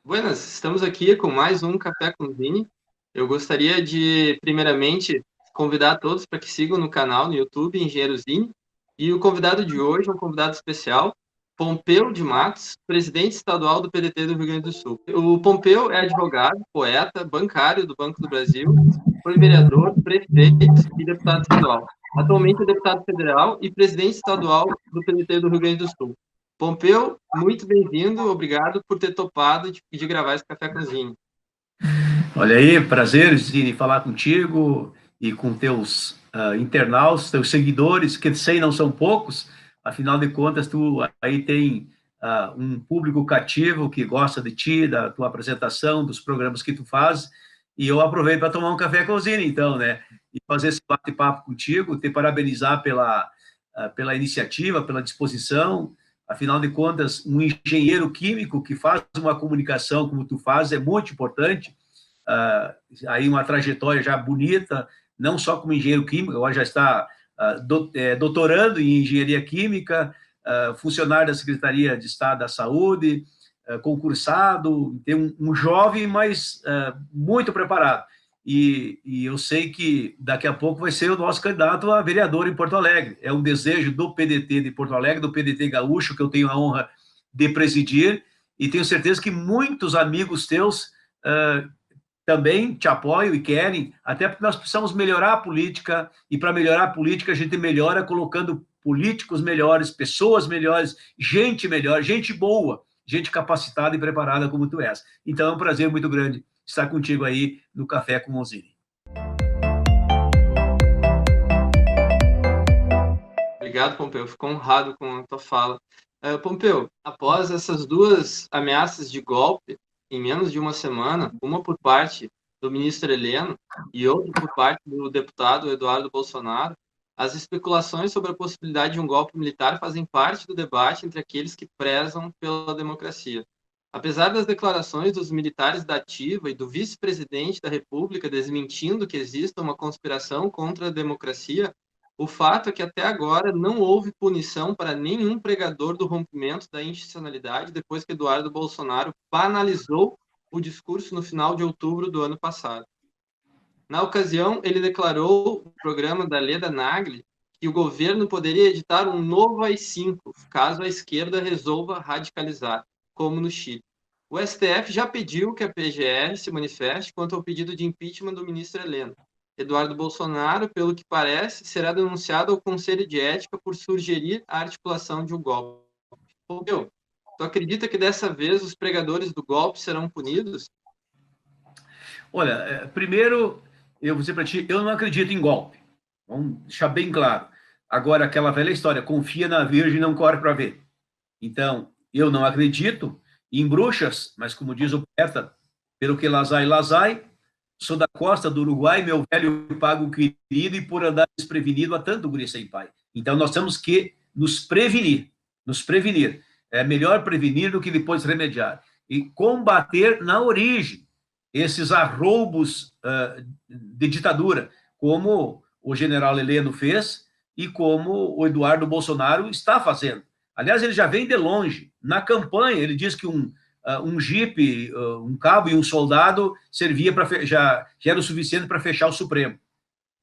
Buenas, estamos aqui com mais um Café com Vini. Eu gostaria de, primeiramente, convidar todos para que sigam no canal no YouTube Engenheiro Zini. E o convidado de hoje é um convidado especial, Pompeu de Matos, presidente estadual do PDT do Rio Grande do Sul. O Pompeu é advogado, poeta, bancário do Banco do Brasil, foi vereador, prefeito e deputado estadual. Atualmente é deputado federal e presidente estadual do PDT do Rio Grande do Sul. Pompeu, muito bem-vindo, obrigado por ter topado de gravar esse Café com Zine. Olha aí, prazer em falar contigo e com teus internautas, teus seguidores, que sei não são poucos, afinal de contas, tu aí tem um público cativo que gosta de ti, da tua apresentação, dos programas que tu faz, e eu aproveito para tomar um café com o Zine, então, né, e fazer esse bate-papo contigo, te parabenizar pela iniciativa, pela disposição. Afinal de contas, um engenheiro químico que faz uma comunicação como tu faz é muito importante. Aí uma trajetória já bonita, não só como engenheiro químico, agora já está doutorando em engenharia química, funcionário da Secretaria de Estado da Saúde, concursado, tem um jovem, mas muito preparado. E eu sei que daqui a pouco vai ser o nosso candidato a vereador em Porto Alegre. É um desejo do PDT de Porto Alegre, do PDT gaúcho, que eu tenho a honra de presidir, e tenho certeza que muitos amigos teus também te apoiam e querem, até porque nós precisamos melhorar a política, e para melhorar a política a gente melhora colocando políticos melhores, pessoas melhores, gente melhor, gente boa, gente capacitada e preparada como tu és. Então é um prazer muito grande estar contigo aí no Café com Ozine. Obrigado, Pompeu, fico honrado com a tua fala. Pompeu, após essas duas ameaças de golpe, em menos de uma semana, uma por parte do ministro Heleno e outra por parte do deputado Eduardo Bolsonaro, as especulações sobre a possibilidade de um golpe militar fazem parte do debate entre aqueles que prezam pela democracia. Apesar das declarações dos militares da ativa e do vice-presidente da República desmentindo que exista uma conspiração contra a democracia, o fato é que até agora não houve punição para nenhum pregador do rompimento da institucionalidade depois que Eduardo Bolsonaro banalizou o discurso no final de outubro do ano passado. Na ocasião, ele declarou no programa da Leda Nagli que o governo poderia editar um novo AI-5, caso a esquerda resolva radicalizar, como no Chile. O STF já pediu que a PGR se manifeste quanto ao pedido de impeachment do ministro Heleno. Eduardo Bolsonaro, pelo que parece, será denunciado ao Conselho de Ética por sugerir a articulação de um golpe. Pompeu, tu acredita que dessa vez os pregadores do golpe serão punidos? Olha, primeiro, eu vou dizer para ti, eu não acredito em golpe. Vamos deixar bem claro. Agora, aquela velha história, confia na Virgem e não corre para ver. Então, eu não acredito em bruxas, mas como diz o poeta, pelo que lazai, lazai, sou da costa do Uruguai, meu velho pago querido, e por andar desprevenido há tanto guri sem pai. Então, nós temos que nos prevenir, nos prevenir. É melhor prevenir do que depois remediar. E combater na origem esses arroubos de ditadura, como o general Heleno fez e como o Eduardo Bolsonaro está fazendo. Aliás, ele já vem de longe. Na campanha, ele diz que um jipe, um cabo e um soldado servia para já era o suficiente para fechar o Supremo.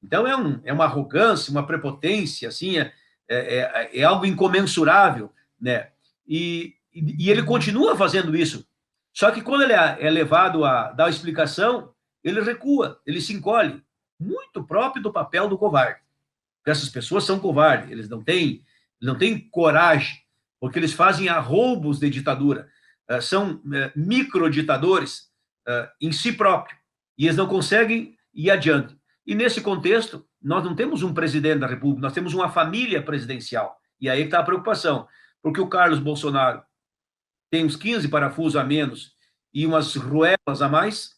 Então é uma arrogância, uma prepotência, assim, é algo incomensurável, né? E ele continua fazendo isso. Só que quando ele é levado a dar a explicação, ele recua, ele se encolhe, muito próprio do papel do covarde. Porque essas pessoas são covardes, eles não têm coragem, porque eles fazem arroubos de ditadura, são microditadores em si próprio, e eles não conseguem ir adiante. E nesse contexto, nós não temos um presidente da República, nós temos uma família presidencial. E aí está a preocupação, porque o Carlos Bolsonaro tem uns 15 parafusos a menos e umas ruelas a mais.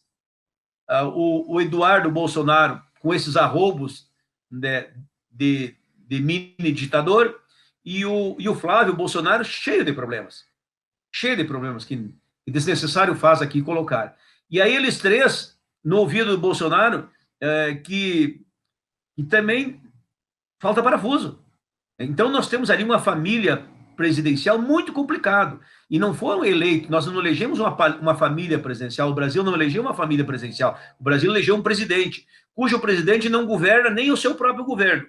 O Eduardo Bolsonaro, com esses arroubos, né, de mini ditador, e o Flávio Bolsonaro cheio de problemas que desnecessário faz aqui colocar. E aí eles três, no ouvido do Bolsonaro, que também falta parafuso. Então nós temos ali uma família presidencial muito complicado. E não foram eleitos, nós não elegemos uma família presidencial, o Brasil não elegeu uma família presidencial, o Brasil elegeu um presidente, cujo presidente não governa nem o seu próprio governo,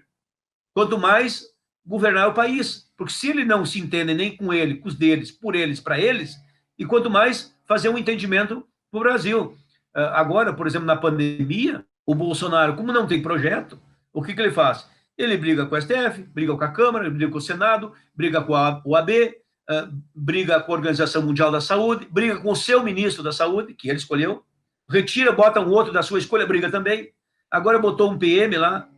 quanto mais governar o país. Porque se ele não se entende nem com ele, com os deles, por eles, para eles, e quanto mais fazer um entendimento para o Brasil. Agora, por exemplo, na pandemia, o Bolsonaro, como não tem projeto, o que ele faz? Ele briga com o STF, briga com a Câmara, briga com o Senado, briga com a OAB, briga com a Organização Mundial da Saúde, briga com o seu ministro da Saúde, que ele escolheu, retira, bota um outro da sua escolha, briga também. Agora botou um PM lá,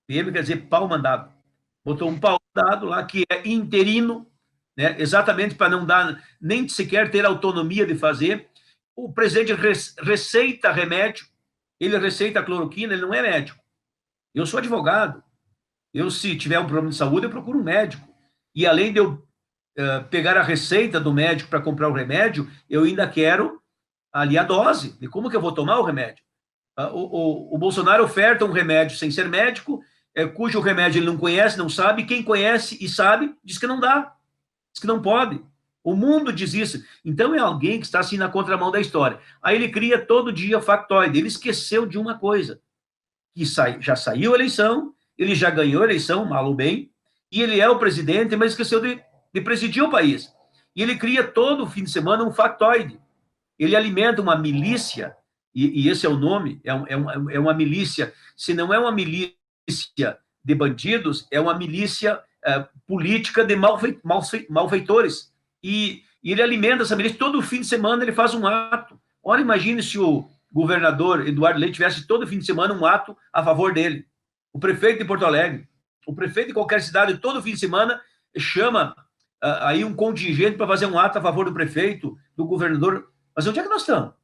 PM quer dizer pau mandado, botou um pau mandado lá, que é interino, né, exatamente para não dar, nem sequer ter autonomia de fazer. O presidente receita remédio, ele receita cloroquina, ele não é médico. Eu sou advogado. Eu, se tiver um problema de saúde, eu procuro um médico. E além de eu pegar a receita do médico para comprar o remédio, eu ainda quero ali a dose de como que eu vou tomar o remédio. O Bolsonaro oferta um remédio sem ser médico, cujo remédio ele não conhece, não sabe. Quem conhece e sabe, diz que não dá, diz que não pode. O mundo diz isso. Então é alguém que está assim na contramão da história. Aí ele cria todo dia factoide. Ele esqueceu de uma coisa, que já saiu a eleição, ele já ganhou a eleição, mal ou bem, e ele é o presidente, mas esqueceu de presidir o país. E ele cria todo fim de semana um factoide. Ele alimenta uma milícia, e esse é o nome, é uma milícia. Se não é uma milícia de bandidos, é uma milícia política de malfeitores. E ele alimenta essa milícia. Todo fim de semana ele faz um ato. Ora, imagine se o governador Eduardo Leite tivesse todo fim de semana um ato a favor dele. O prefeito de Porto Alegre, o prefeito de qualquer cidade, todo fim de semana chama aí um contingente para fazer um ato a favor do prefeito, do governador. Mas onde é que nós estamos?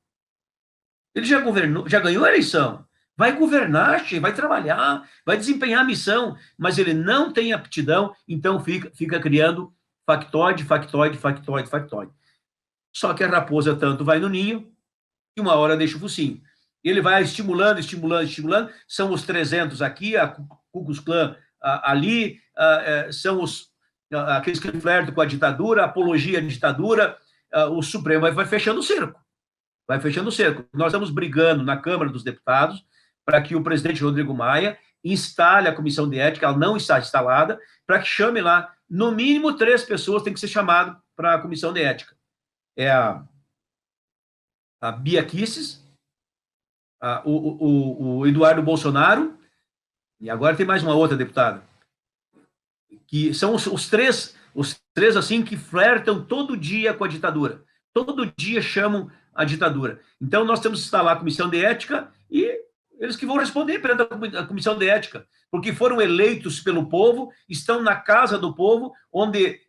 Ele já governou, já ganhou a eleição, vai governar, vai trabalhar, vai desempenhar a missão, mas ele não tem aptidão, então fica criando factoide. Só que a raposa tanto vai no ninho e uma hora deixa o focinho. Ele vai estimulando, são os 300 aqui, a Ku Klux Klan ali, são aqueles que flertam com a ditadura, apologia à ditadura, o Supremo vai fechando o cerco. Nós estamos brigando na Câmara dos Deputados para que o presidente Rodrigo Maia instale a comissão de ética, ela não está instalada, para que chame lá, no mínimo 3 pessoas tem que ser chamado para a comissão de ética. É a Bia Kicis, o Eduardo Bolsonaro, e agora tem mais uma outra deputada, que são os três assim que flertam todo dia com a ditadura, todo dia chamam a ditadura. Então nós temos que instalar a comissão de ética e eles que vão responder perante a comissão de ética, porque foram eleitos pelo povo, estão na casa do povo, onde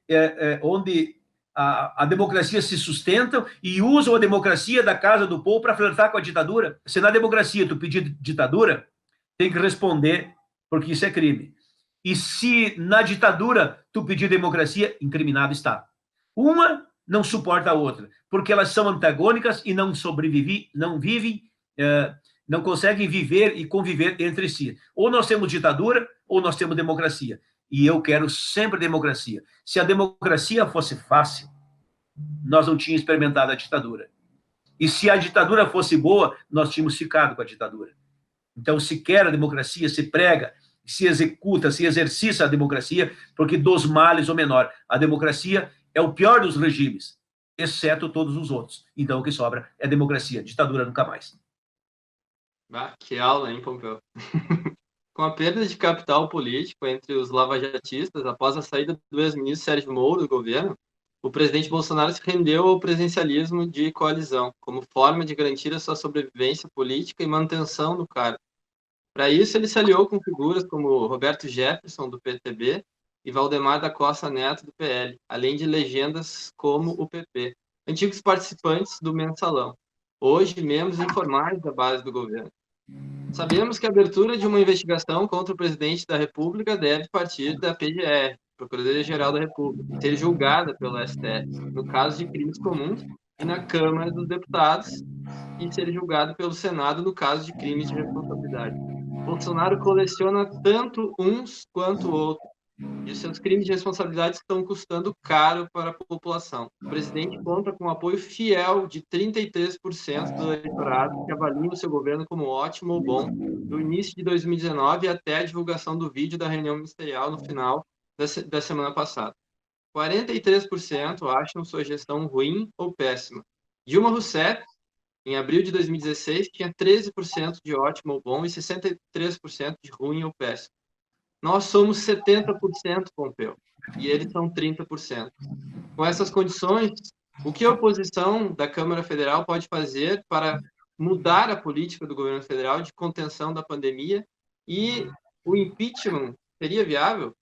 a democracia se sustenta e usam a democracia da casa do povo para flertar com a ditadura. Se na democracia tu pedir ditadura, tem que responder, porque isso é crime. E se na ditadura tu pedir democracia, incriminado está. Uma não suporta a outra, porque elas são antagônicas e não conseguem viver e conviver entre si. Ou nós temos ditadura, ou nós temos democracia. E eu quero sempre democracia. Se a democracia fosse fácil, nós não tínhamos experimentado a ditadura. E se a ditadura fosse boa, nós tínhamos ficado com a ditadura. Então, se quer a democracia, se prega, se executa, se exercita a democracia, porque dos males o menor. A democracia é o pior dos regimes, exceto todos os outros. Então, o que sobra é democracia. Ditadura nunca mais. Que aula, hein, Pompeu? Com a perda de capital político entre os lavajatistas após a saída do ex-ministro Sérgio Moro do governo, o presidente Bolsonaro se rendeu ao presidencialismo de coalizão, como forma de garantir a sua sobrevivência política e manutenção no cargo. Para isso, ele se aliou com figuras como Roberto Jefferson, do PTB, e Valdemar da Costa Neto, do PL, além de legendas como o PP, antigos participantes do Mensalão, hoje membros informais da base do governo. Sabemos que a abertura de uma investigação contra o presidente da República deve partir da PGR, Procuradoria-Geral da República, e ser julgada pelo STF, no caso de crimes comuns, e na Câmara dos Deputados, e ser julgado pelo Senado no caso de crimes de responsabilidade. Bolsonaro coleciona tanto uns quanto outros, E os seus crimes de responsabilidade estão custando caro para a população. O presidente conta com o apoio fiel de 33% do eleitorado que avalia o seu governo como ótimo ou bom, do início de 2019 até a divulgação do vídeo da reunião ministerial no final da semana passada. 43% acham sua gestão ruim ou péssima. Dilma Rousseff, em abril de 2016, tinha 13% de ótimo ou bom e 63% de ruim ou péssimo. Nós somos 70%, Pompeu, e eles são 30%. Com essas condições, o que a oposição da Câmara Federal pode fazer para mudar a política do governo federal de contenção da pandemia e o impeachment seria viável?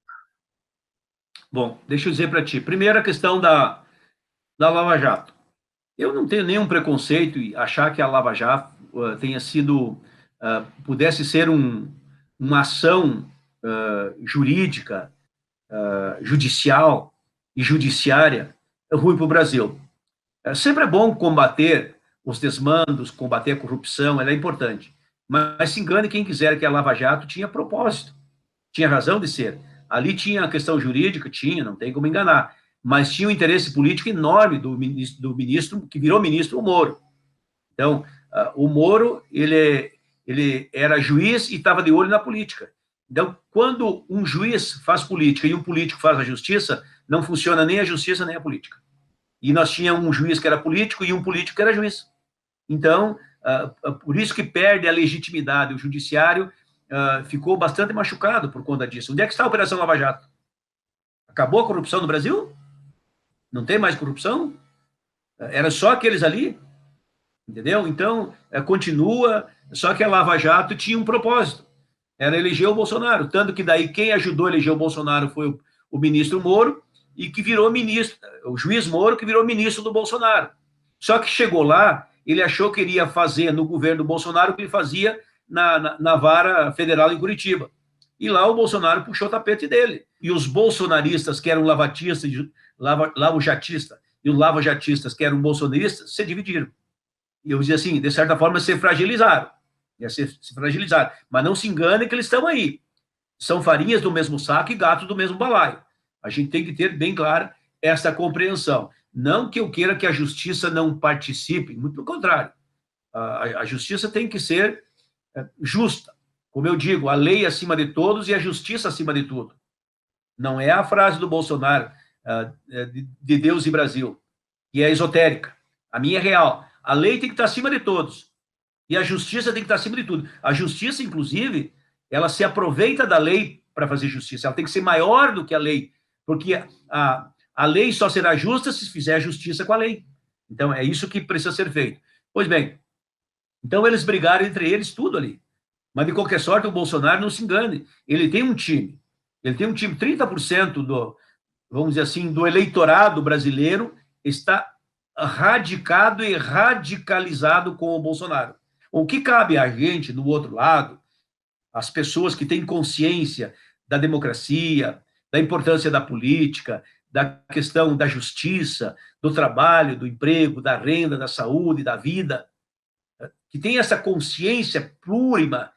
Bom, deixa eu dizer para ti. Primeiro, a questão da Lava Jato. Eu não tenho nenhum preconceito em achar que a Lava Jato tenha sido, pudesse ser uma ação jurídica, judicial e judiciária ruim para o Brasil. Sempre é bom combater os desmandos, combater a corrupção, ela é importante. Mas se engane quem quiser que a Lava Jato tinha propósito, tinha razão de ser. Ali tinha a questão jurídica, tinha, não tem como enganar, mas tinha um interesse político enorme do ministro que virou ministro, o Moro. Então, o Moro, ele era juiz e estava de olho na política. Então, quando um juiz faz política e um político faz a justiça, não funciona nem a justiça nem a política. E nós tínhamos um juiz que era político e um político que era juiz. Então, por isso que perde a legitimidade. O judiciário ficou bastante machucado por conta disso. Onde é que está a Operação Lava Jato? Acabou a corrupção no Brasil? Não tem mais corrupção? Era só aqueles ali? Entendeu? Então, continua, só que a Lava Jato tinha um propósito, era eleger o Bolsonaro, tanto que daí quem ajudou a eleger o Bolsonaro foi o ministro Moro, e que virou ministro, o juiz Moro, que virou ministro do Bolsonaro. Só que chegou lá, ele achou que iria fazer no governo do Bolsonaro o que ele fazia na vara federal em Curitiba. E lá o Bolsonaro puxou o tapete dele. E os bolsonaristas, que eram lavatistas, lava-jatistas, e os lava-jatistas, que eram bolsonaristas, se dividiram. E eu dizia assim, de certa forma, se fragilizaram. Se fragilizaram. Mas não se engane que eles estão aí. São farinhas do mesmo saco e gatos do mesmo balaio. A gente tem que ter bem clara essa compreensão. Não que eu queira que a justiça não participe, muito pelo contrário. A justiça tem que ser justa. Como eu digo, a lei acima de todos e a justiça acima de tudo. Não é a frase do Bolsonaro, de Deus e Brasil, que é esotérica. A minha é real. A lei tem que estar acima de todos. E a justiça tem que estar acima de tudo. A justiça, inclusive, ela se aproveita da lei para fazer justiça. Ela tem que ser maior do que a lei. Porque a lei só será justa se fizer justiça com a lei. Então, é isso que precisa ser feito. Pois bem, então eles brigaram entre eles tudo ali. Mas, de qualquer sorte, o Bolsonaro, não se engane, ele tem um time. Ele tem um time, 30% vamos dizer assim, do eleitorado brasileiro está radicado e radicalizado com o Bolsonaro. O que cabe a gente, do outro lado, as pessoas que têm consciência da democracia, da importância da política, da questão da justiça, do trabalho, do emprego, da renda, da saúde, da vida, que tem essa consciência plurima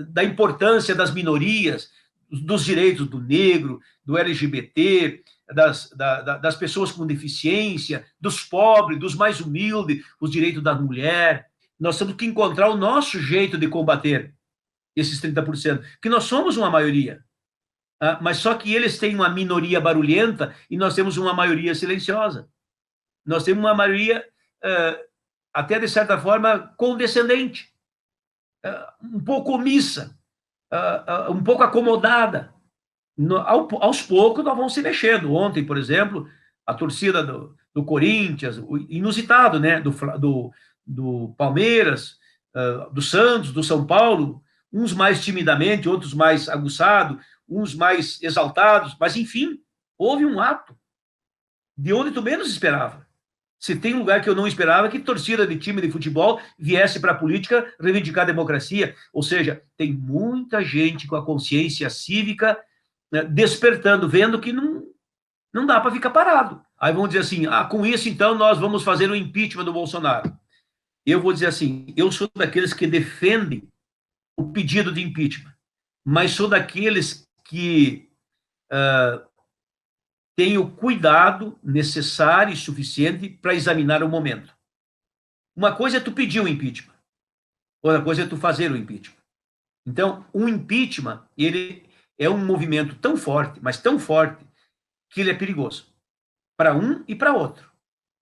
da importância das minorias, dos direitos do negro, do LGBT, das pessoas com deficiência, dos pobres, dos mais humildes, os direitos da mulher. Nós temos que encontrar o nosso jeito de combater esses 30%, que nós somos uma maioria, mas só que eles têm uma minoria barulhenta e nós temos uma maioria silenciosa. Nós temos uma maioria, até de certa forma, condescendente, um pouco omissa, um pouco acomodada. Aos poucos nós vamos se mexendo. Ontem, por exemplo, a torcida do Corinthians, o inusitado, né, do Palmeiras, do Santos, do São Paulo, uns mais timidamente, outros mais aguçados, uns mais exaltados, mas enfim, houve um ato de onde tu menos esperava. Se tem um lugar que eu não esperava, que torcida de time de futebol viesse para a política reivindicar a democracia. Ou seja, tem muita gente com a consciência cívica, né, despertando, vendo que não dá para ficar parado. Aí vão dizer assim, com isso, então, nós vamos fazer o impeachment do Bolsonaro. Eu vou dizer assim, eu sou daqueles que defendem o pedido de impeachment, mas sou daqueles que tenha o cuidado necessário e suficiente para examinar o momento. Uma coisa é tu pedir o impeachment, outra coisa é tu fazer o impeachment. Então, o impeachment, ele é um movimento tão forte, mas tão forte, que ele é perigoso para um e para outro.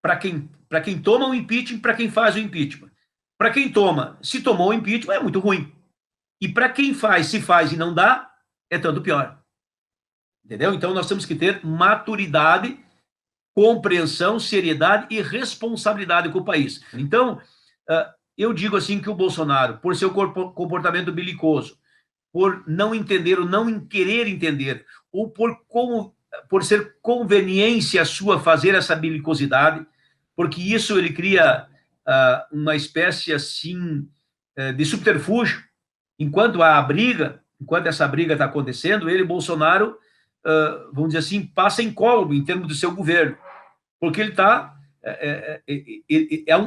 Para quem toma o impeachment, para quem faz o impeachment. Para quem toma, se tomou o impeachment, é muito ruim. E para quem faz, se faz e não dá, é tanto pior. Entendeu? Então, nós temos que ter maturidade, compreensão, seriedade e responsabilidade com o país. Então, eu digo assim que o Bolsonaro, por seu comportamento belicoso, por não entender ou não querer entender, ou por ser conveniência sua fazer essa belicosidade, porque isso ele cria uma espécie assim de subterfúgio, enquanto essa briga está acontecendo, ele, Bolsonaro, vamos dizer assim, passa incólume em termos do seu governo, porque ele está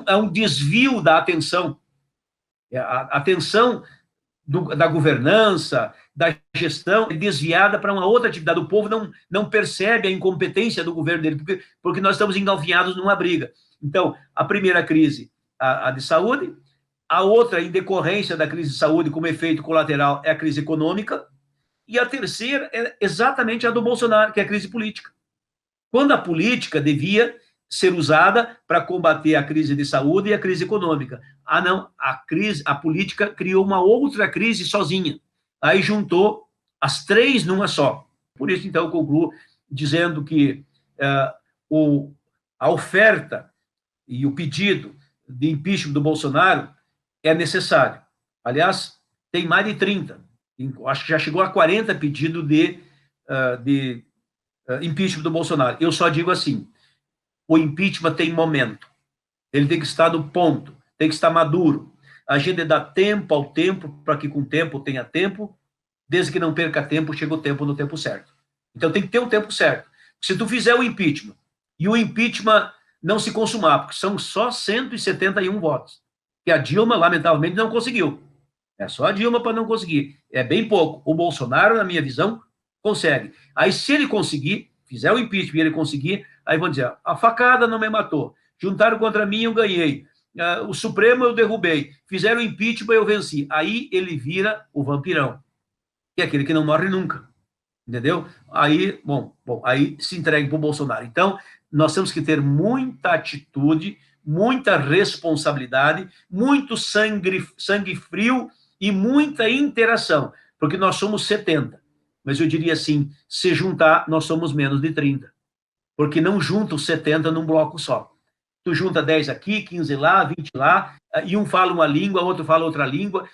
é um desvio da atenção. A atenção da governança, da gestão, é desviada para uma outra atividade. O povo não percebe a incompetência do governo dele, porque nós estamos engalfinhados numa briga. Então, a primeira crise, a de saúde, a outra, em decorrência da crise de saúde, como efeito colateral, é a crise econômica, e a terceira é exatamente a do Bolsonaro, que é a crise política. Quando a política devia ser usada para combater a crise de saúde e a crise econômica. Não, a política criou uma outra crise sozinha. Aí juntou as três numa só. Por isso, então, eu concluo dizendo que a oferta e o pedido de impeachment do Bolsonaro é necessário. Aliás, tem mais de 30. Acho que já chegou a 40 pedidos de impeachment do Bolsonaro. Eu só digo assim, o impeachment tem momento, ele tem que estar no ponto, tem que estar maduro. A gente dá tempo ao tempo, para que com o tempo tenha tempo, desde que não perca tempo, chega o tempo no tempo certo. Então tem que ter um tempo certo. Se tu fizer o impeachment, e o impeachment não se consumar, porque são só 171 votos, que a Dilma, lamentavelmente, não conseguiu. É só a Dilma para não conseguir. É bem pouco. O Bolsonaro, na minha visão, consegue. Aí, se ele conseguir, fizer o impeachment e ele conseguir, aí vão dizer, a facada não me matou, juntaram contra mim, eu ganhei, o Supremo eu derrubei, fizeram impeachment, eu venci. Aí ele vira o vampirão, que é aquele que não morre nunca, entendeu? Aí, aí se entregue para o Bolsonaro. Então, nós temos que ter muita atitude, muita responsabilidade, muito sangue frio e muita interação, porque nós somos 70. Mas eu diria assim, se juntar, nós somos menos de 30. Porque não junta os 70 num bloco só. Tu junta 10 aqui, 15 lá, 20 lá, e um fala uma língua, outro fala outra língua,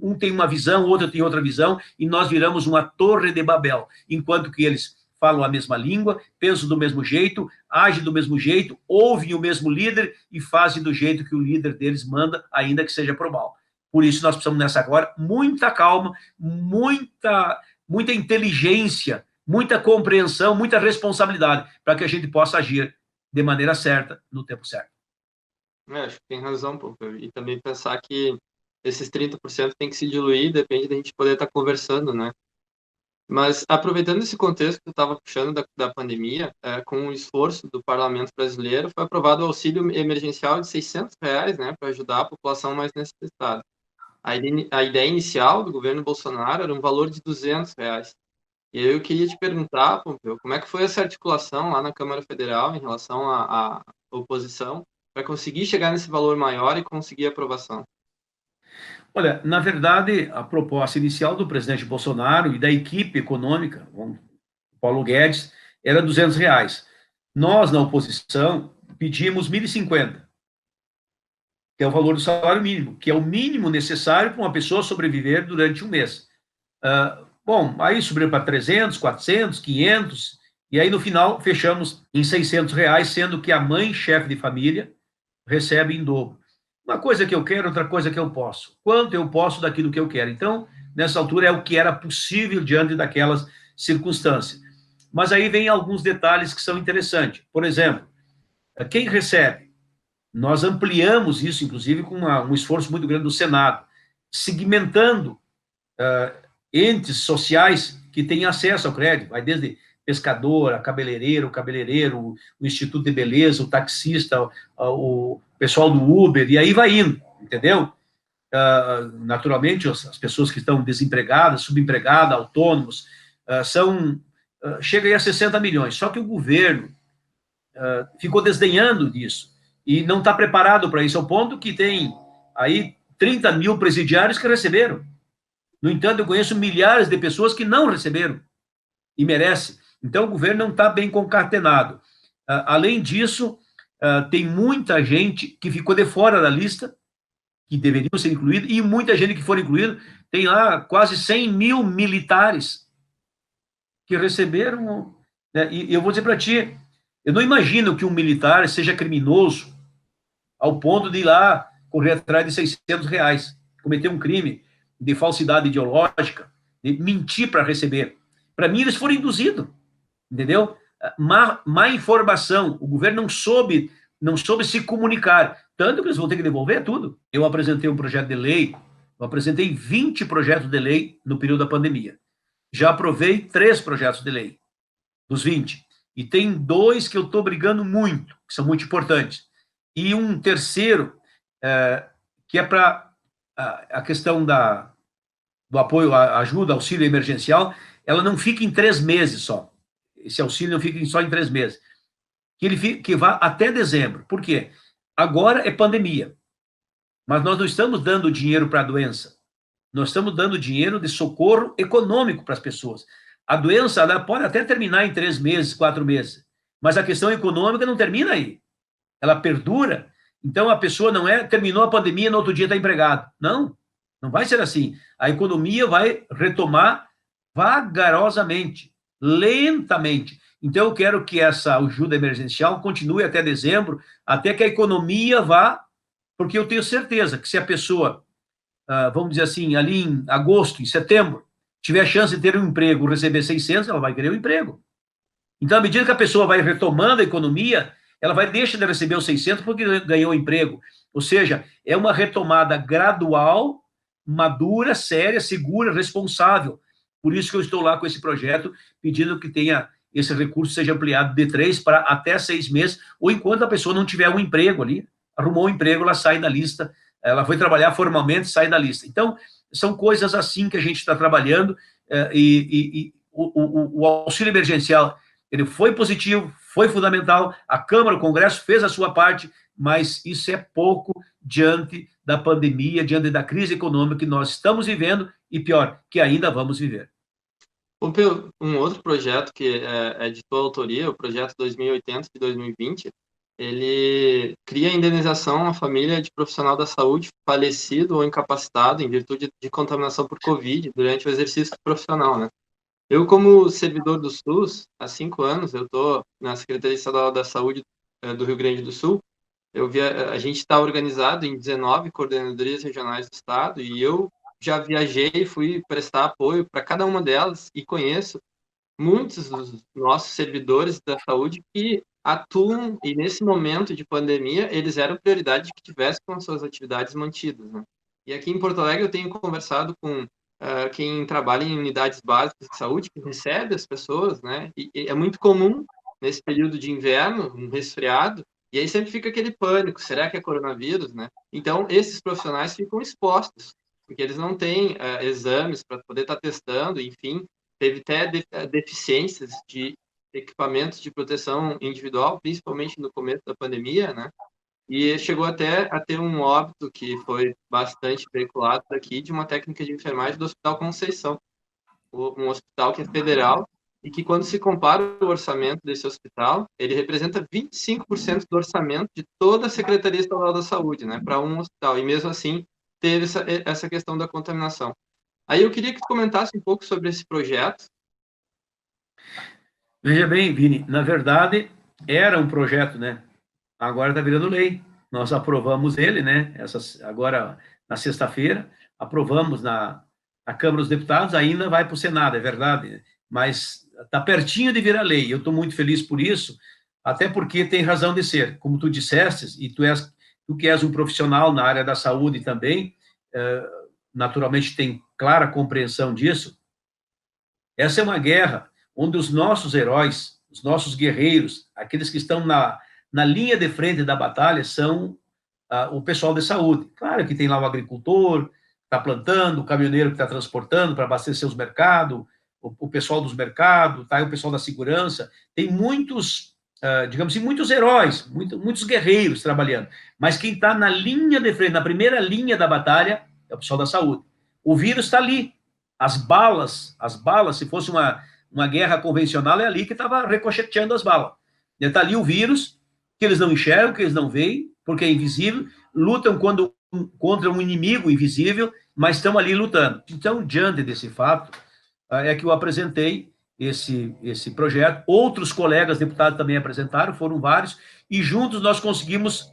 um tem uma visão, outro tem outra visão, e nós viramos uma torre de Babel, enquanto que eles falam a mesma língua, pensam do mesmo jeito, agem do mesmo jeito, ouvem o mesmo líder e fazem do jeito que o líder deles manda, ainda que seja pro mal. Por isso nós precisamos nessa agora muita calma, muita inteligência, muita compreensão, muita responsabilidade, para que a gente possa agir de maneira certa, no tempo certo. Acho que tem razão, pô. E também pensar que esses 30% tem que se diluir, depende da gente poder estar conversando, né? Mas, aproveitando esse contexto que eu estava puxando da pandemia, com o esforço do parlamento brasileiro, foi aprovado o auxílio emergencial de R$600, né, para ajudar a população mais necessitada. A ideia inicial do governo Bolsonaro era um valor de R$200. E eu queria te perguntar, Pompeu, como é que foi essa articulação lá na Câmara Federal em relação à oposição para conseguir chegar nesse valor maior e conseguir aprovação? Olha, na verdade, a proposta inicial do presidente Bolsonaro e da equipe econômica, o Paulo Guedes, era R$200. Nós, na oposição, pedimos 1.050, que é o valor do salário mínimo, que é o mínimo necessário para uma pessoa sobreviver durante um mês. Aí subiu para 300, 400, 500, e aí no final fechamos em R$600, sendo que a mãe, chefe de família, recebe em dobro. Uma coisa que eu quero, outra coisa que eu posso. Quanto eu posso daquilo que eu quero. Então, nessa altura, é o que era possível diante daquelas circunstâncias. Mas aí vem alguns detalhes que são interessantes. Por exemplo, quem recebe? Nós ampliamos isso, inclusive, com um esforço muito grande do Senado, segmentando entes sociais que têm acesso ao crédito, vai desde pescador, a cabeleireiro, o cabeleireiro, o Instituto de Beleza, o taxista, o pessoal do Uber, e aí vai indo, entendeu? Naturalmente, as pessoas que estão desempregadas, subempregadas, autônomos, chega aí a 60 milhões, só que o governo ficou desdenhando disso, e não está preparado para isso, ao ponto que tem aí 30 mil presidiários que receberam. No entanto, eu conheço milhares de pessoas que não receberam, e merece. Então, o governo não está bem concatenado. Além disso, tem muita gente que ficou de fora da lista, que deveriam ser incluídos, e muita gente que foi incluída. Tem lá quase 100 mil militares que receberam. Né? E eu vou dizer para ti, eu não imagino que um militar seja criminoso ao ponto de ir lá correr atrás de 600 reais, cometer um crime de falsidade ideológica, de mentir para receber. Para mim, eles foram induzidos, entendeu? Má informação, o governo não soube se comunicar, tanto que eles vão ter que devolver tudo. Eu apresentei um projeto de lei, eu apresentei 20 projetos de lei no período da pandemia. Já aprovei 3 projetos de lei, dos 20. E tem 2 que eu estou brigando muito, que são muito importantes. E um terceiro, que é para a questão do apoio, a ajuda, auxílio emergencial, ela não fica em 3 meses só. Esse auxílio não fica só em 3 meses. Que vá até dezembro. Por quê? Agora é pandemia. Mas nós não estamos dando dinheiro para a doença. Nós estamos dando dinheiro de socorro econômico para as pessoas. A doença, ela pode até terminar em 3 meses, 4 meses. Mas a questão econômica não termina aí. Ela perdura. Então, a pessoa não terminou a pandemia e no outro dia está empregado. Não, não vai ser assim. A economia vai retomar vagarosamente, lentamente. Então, eu quero que essa ajuda emergencial continue até dezembro, até que a economia vá, porque eu tenho certeza que se a pessoa, vamos dizer assim, ali em agosto, em setembro, tiver a chance de ter um emprego, receber 600, ela vai querer um emprego. Então, à medida que a pessoa vai retomando a economia, ela vai deixar de receber os 600 porque ganhou um emprego. Ou seja, é uma retomada gradual, madura, séria, segura, responsável. Por isso que eu estou lá com esse projeto, pedindo que tenha esse recurso seja ampliado de 3 para até 6 meses, ou enquanto a pessoa não tiver um emprego ali, arrumou um emprego, ela sai da lista, ela foi trabalhar formalmente, sai da lista. Então, são coisas assim que a gente está trabalhando, e o auxílio emergencial, ele foi positivo, foi fundamental, a Câmara, o Congresso fez a sua parte, mas isso é pouco diante da pandemia, diante da crise econômica que nós estamos vivendo, e pior, que ainda vamos viver. Pompeu, um outro projeto que é de tua autoria, o projeto 2080 de 2020, ele cria indenização à família de profissional da saúde falecido ou incapacitado em virtude de contaminação por Covid durante o exercício profissional, né? Eu, como servidor do SUS, há 5 anos, eu estou na Secretaria Estadual da Saúde do Rio Grande do Sul. A gente está organizado em 19 coordenadorias regionais do estado e eu já viajei, fui prestar apoio para cada uma delas e conheço muitos dos nossos servidores da saúde que atuam e nesse momento de pandemia eles eram prioridade de que tivessem com as suas atividades mantidas, né? E aqui em Porto Alegre eu tenho conversado com quem trabalha em unidades básicas de saúde, que recebe as pessoas, né? E é muito comum nesse período de inverno, um resfriado, e aí sempre fica aquele pânico, será que é coronavírus, né? Então, esses profissionais ficam expostos, porque eles não têm exames para poder estar testando, enfim, teve até deficiências de equipamentos de proteção individual, principalmente no começo da pandemia, né? E chegou até a ter um óbito que foi bastante veiculado daqui de uma técnica de enfermagem do Hospital Conceição, um hospital que é federal e que, quando se compara o orçamento desse hospital, ele representa 25% do orçamento de toda a Secretaria Estadual da Saúde, né, para um hospital. E mesmo assim, teve essa questão da contaminação. Aí eu queria que tu comentasse um pouco sobre esse projeto. Veja bem, Vini, na verdade, era um projeto, né? Agora está virando lei. Nós aprovamos ele, né? Agora, na sexta-feira, aprovamos na Câmara dos Deputados, ainda vai para o Senado, é verdade, mas está pertinho de virar lei. Eu estou muito feliz por isso, até porque tem razão de ser. Como tu disseste, e tu que és um profissional na área da saúde também, naturalmente tem clara compreensão disso, Essa é uma guerra onde os nossos heróis, os nossos guerreiros, aqueles que estão na linha de frente da batalha, são o pessoal de saúde. Claro que tem lá o agricultor, que está plantando, o caminhoneiro que está transportando para abastecer os mercados, o pessoal dos mercados, tá? O pessoal da segurança. Tem muitos, digamos assim, muitos heróis, muitos guerreiros trabalhando. Mas quem está na linha de frente, na primeira linha da batalha, é o pessoal da saúde. O vírus está ali. As balas, se fosse uma guerra convencional, é ali que estava ricocheteando as balas. Está ali o vírus, que eles não enxergam, que eles não veem, porque é invisível, lutam contra um inimigo invisível, mas estão ali lutando. Então, diante desse fato, é que eu apresentei esse projeto. Outros colegas deputados também apresentaram, foram vários, e juntos nós conseguimos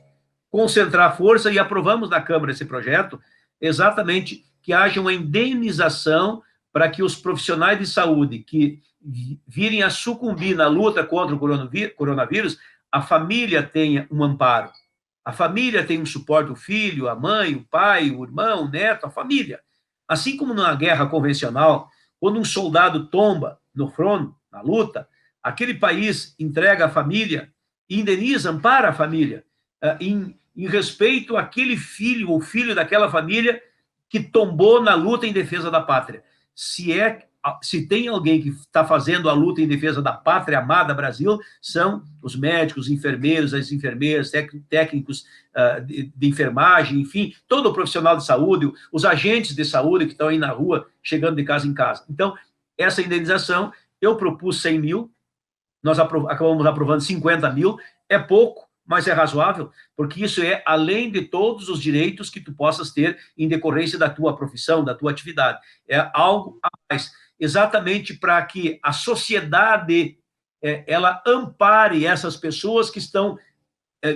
concentrar força e aprovamos na Câmara esse projeto, exatamente que haja uma indenização para que os profissionais de saúde que virem a sucumbir na luta contra o coronavírus, a família tenha um amparo. A família tem um suporte, o filho, a mãe, o pai, o irmão, o neto, a família. Assim como na guerra convencional, quando um soldado tomba no fronte, na luta, aquele país entrega a família e indeniza, ampara a família, em respeito àquele filho ou filho daquela família que tombou na luta em defesa da pátria. Se tem alguém que está fazendo a luta em defesa da pátria amada Brasil, são os médicos, os enfermeiros, as enfermeiras, técnicos de enfermagem, enfim, todo o profissional de saúde, os agentes de saúde que estão aí na rua, chegando de casa em casa. Então, essa indenização, eu propus 100 mil, nós acabamos aprovando 50 mil, é pouco, mas é razoável, porque isso é além de todos os direitos que tu possas ter em decorrência da tua profissão, da tua atividade. É algo a mais, exatamente para que a sociedade ela ampare essas pessoas que estão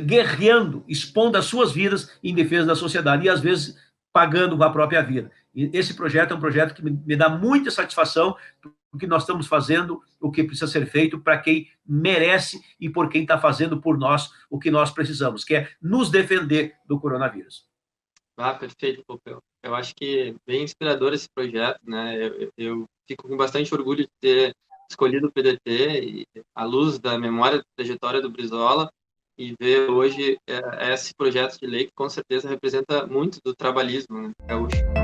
guerreando, expondo as suas vidas em defesa da sociedade e, às vezes, pagando a própria vida. E esse projeto é um projeto que me dá muita satisfação, porque nós estamos fazendo o que precisa ser feito para quem merece e por quem está fazendo por nós o que nós precisamos, que é nos defender do coronavírus. Perfeito, Pompeu. Eu acho que é bem inspirador esse projeto, né? Eu fico com bastante orgulho de ter escolhido o PDT e à luz da memória, da trajetória do Brizola, e ver hoje esse projeto de lei que com certeza representa muito do trabalhismo, né, gaúcho.